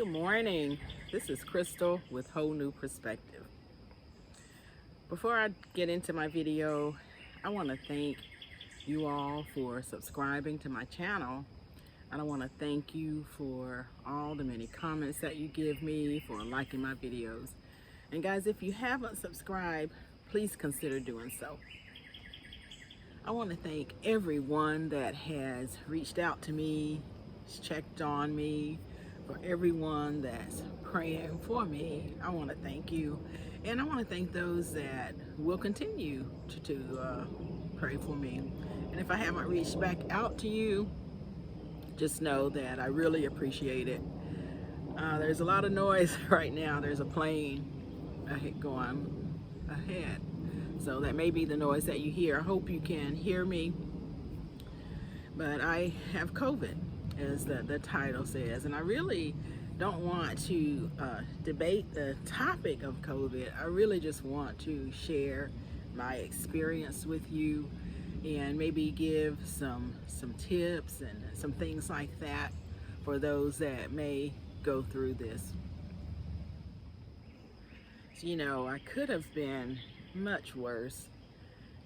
Good morning. This is Crystal with Whole New Perspective. Before I get into my video, I want to thank you all for subscribing to my channel. And I want to thank you for all the many comments that you give me, for liking my videos. And guys, if you haven't subscribed, please consider doing so. I want to thank everyone that has reached out to me, checked on me, for everyone that's praying for me. I want to thank you. And I want to thank those that will continue to pray for me. And if I haven't reached back out to you, just know that I really appreciate it. There's a lot of noise right now. There's a plane going ahead. So that may be the noise that you hear. I hope you can hear me. But I have COVID, as the title says, and I really don't want to debate the topic of COVID. I really just want to share my experience with you and maybe give some tips and some things like that for those that may go through this. So, you know, I could have been much worse,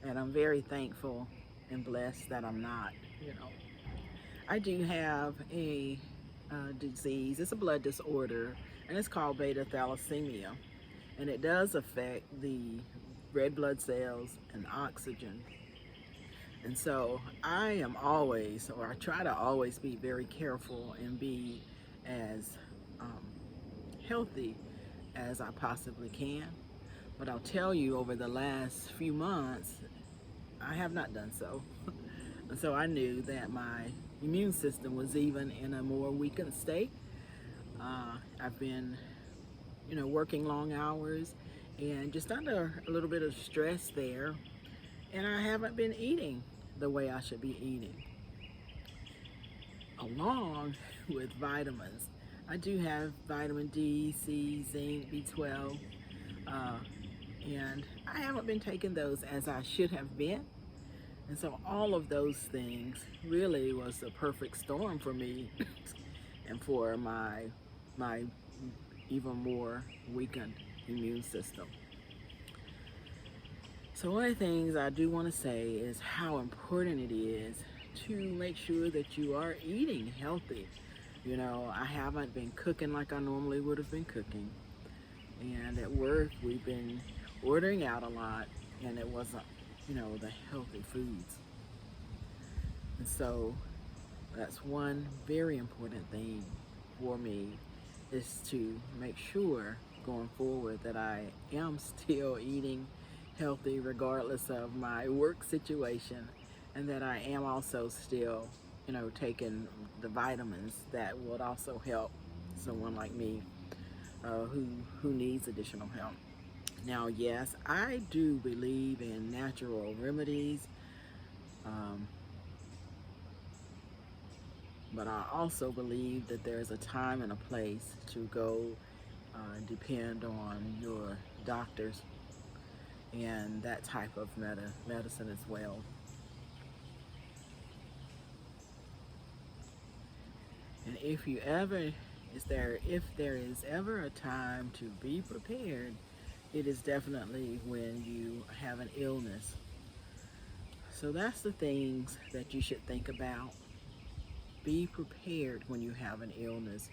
and I'm very thankful and blessed that I'm not, you know. I do have a disease. It's a blood disorder, and it's called beta thalassemia, and it does affect the red blood cells and oxygen. And so I am always, or I try to always be very careful and be as healthy as I possibly can. But I'll tell you, over the last few months, I have not done so. And so I knew that my immune system was even in a more weakened state. I've been, you know, working long hours and just under a little bit of stress there. And I haven't been eating the way I should be eating. Along with vitamins. I do have vitamin D, C, zinc, B12, and I haven't been taking those as I should have been. And so all of those things really was a perfect storm for me and for my even more weakened immune system. So one of the things I do want to say is how important it is to make sure that you are eating healthy. You know, I haven't been cooking like I normally would have been cooking. And at work, we've been ordering out a lot, and it wasn't, you know, the healthy foods. And so that's one very important thing for me, is to make sure going forward that I am still eating healthy regardless of my work situation, and that I am also still, you know, taking the vitamins that would also help someone like me who needs additional help. Now, yes, I do believe in natural remedies, but I also believe that there's a time and a place to go depend on your doctors and that type of medicine as well. And if there is ever a time to be prepared, it is definitely when you have an illness. So that's the things that you should think about. Be prepared when you have an illness.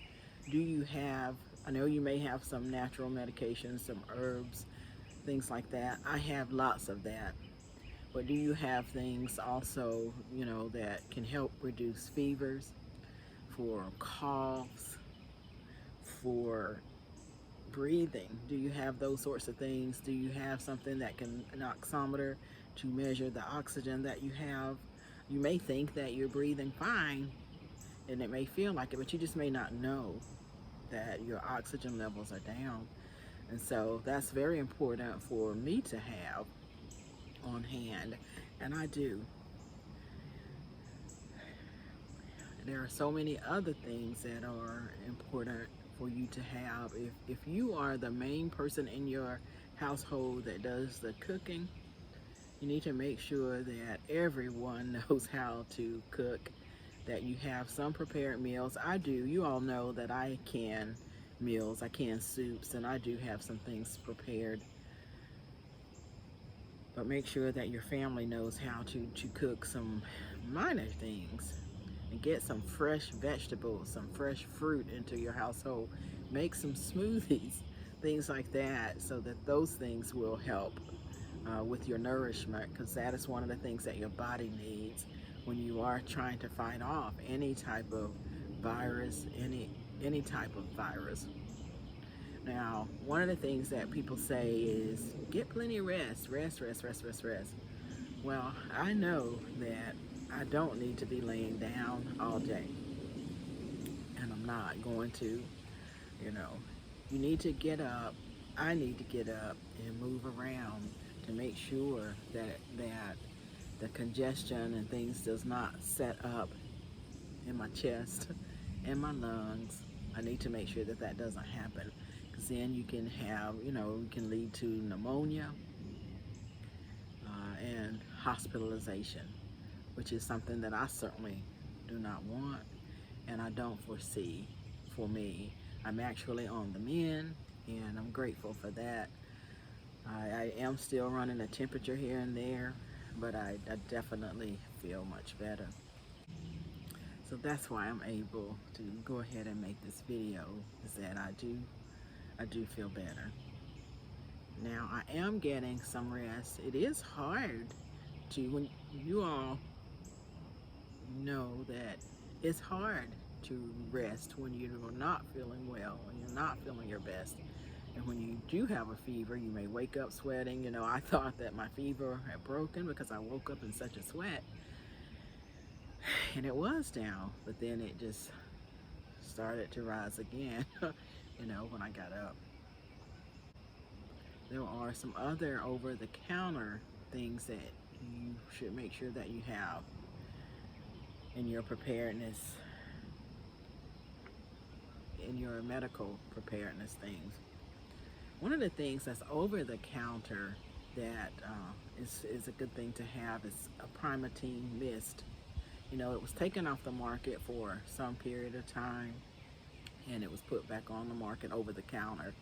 I know you may have some natural medications, some herbs, things like that. I have lots of that. But do you have things also, you know, that can help reduce fevers, for coughs, for breathing? Do you have those sorts of things? Do you have something that an oximeter to measure the oxygen that you have? You may think that you're breathing fine, and it may feel like it, but you just may not know that your oxygen levels are down. And so that's very important for me to have on hand, and I do. There are so many other things that are important for you to have. If you are the main person in your household that does the cooking, you need to make sure that everyone knows how to cook, that you have some prepared meals. I do. You all know that I can meals. I can soups, and I do have some things prepared. But make sure that your family knows how to cook some minor things, and get some fresh vegetables, some fresh fruit into your household. Make some smoothies, things like that, so that those things will help with your nourishment, because that is one of the things that your body needs when you are trying to fight off any type of virus, any type of virus. Now, one of the things that people say is get plenty of rest, rest. Well, I know that I don't need to be laying down all day, and I'm not going to, you know. You need to get up. I need to get up and move around to make sure that the congestion and things does not set up in my chest and my lungs. I need to make sure that that doesn't happen, because then you can have, you can lead to pneumonia and hospitalization, which is something that I certainly do not want and I don't foresee for me. I'm actually on the mend, and I'm grateful for that. I am still running a temperature here and there, but I definitely feel much better. So that's why I'm able to go ahead and make this video, is that I do feel better. Now I am getting some rest. It is hard to, when you all know that it's hard to rest when you're not feeling well, when you're not feeling your best. And when you do have a fever, you may wake up sweating. I thought that my fever had broken because I woke up in such a sweat, and it was down, but then it just started to rise again, when I got up. There are some other over-the-counter things that you should make sure that you have in your preparedness, in your medical preparedness things. One of the things that's over the counter that is a good thing to have is a Primatene mist. It was taken off the market for some period of time, and it was put back on the market over the counter.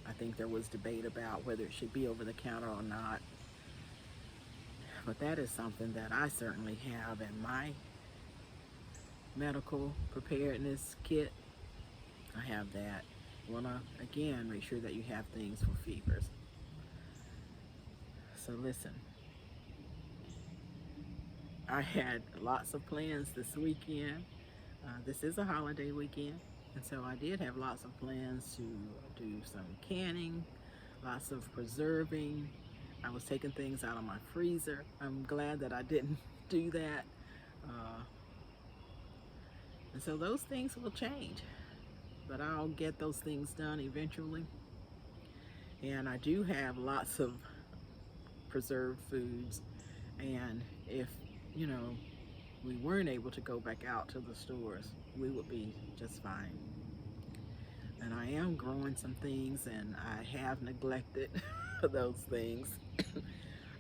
I think there was debate about whether it should be over the counter or not, but that is something that I certainly have in my medical preparedness kit. I have that. You want to, again, make sure that you have things for fevers. So listen, I had lots of plans this weekend. This is a holiday weekend, and so I did have lots of plans to do some canning, lots of preserving. I was taking things out of my freezer. I'm glad that I didn't do that. And so those things will change, but I'll get those things done eventually. And I do have lots of preserved foods, and if we weren't able to go back out to the stores, we would be just fine. And I am growing some things, and I have neglected those things.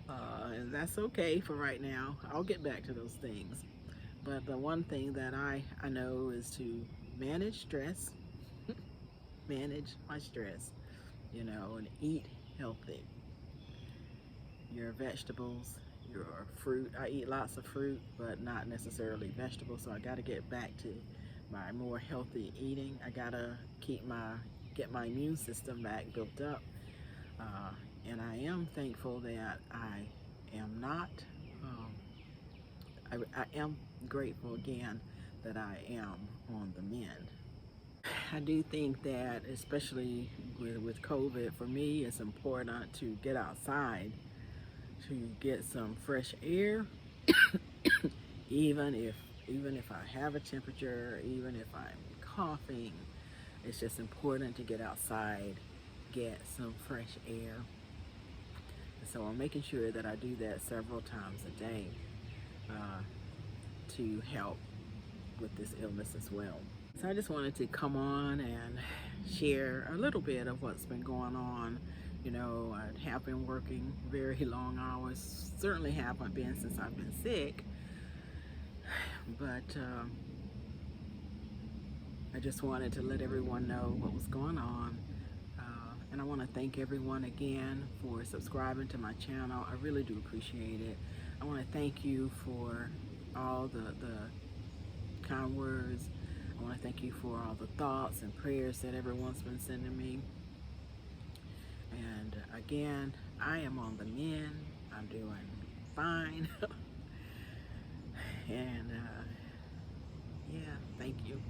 And that's okay for right now. I'll get back to those things. But the one thing that I know is to manage stress, manage my stress, and eat healthy. Your vegetables, your fruit. I eat lots of fruit, but not necessarily vegetables, so I got to get back to my more healthy eating. I got to get my immune system back built up. And I am thankful that I am not, I am grateful again that I am on the mend. I do think that, especially with COVID, for me, it's important to get outside to get some fresh air, even if I have a temperature, even if I'm coughing. It's just important to get outside, get some fresh air. And so I'm making sure that I do that several times a day to help with this illness as well. So I just wanted to come on and share a little bit of what's been going on. I have been working very long hours. Certainly haven't been since I've been sick. But I just wanted to let everyone know what was going on. And I want to thank everyone again for subscribing to my channel. I really do appreciate it. I want to thank you for all the kind words. I want to thank you for all the thoughts and prayers that everyone's been sending me. And again, I am on the mend. I'm doing fine. And yeah, thank you.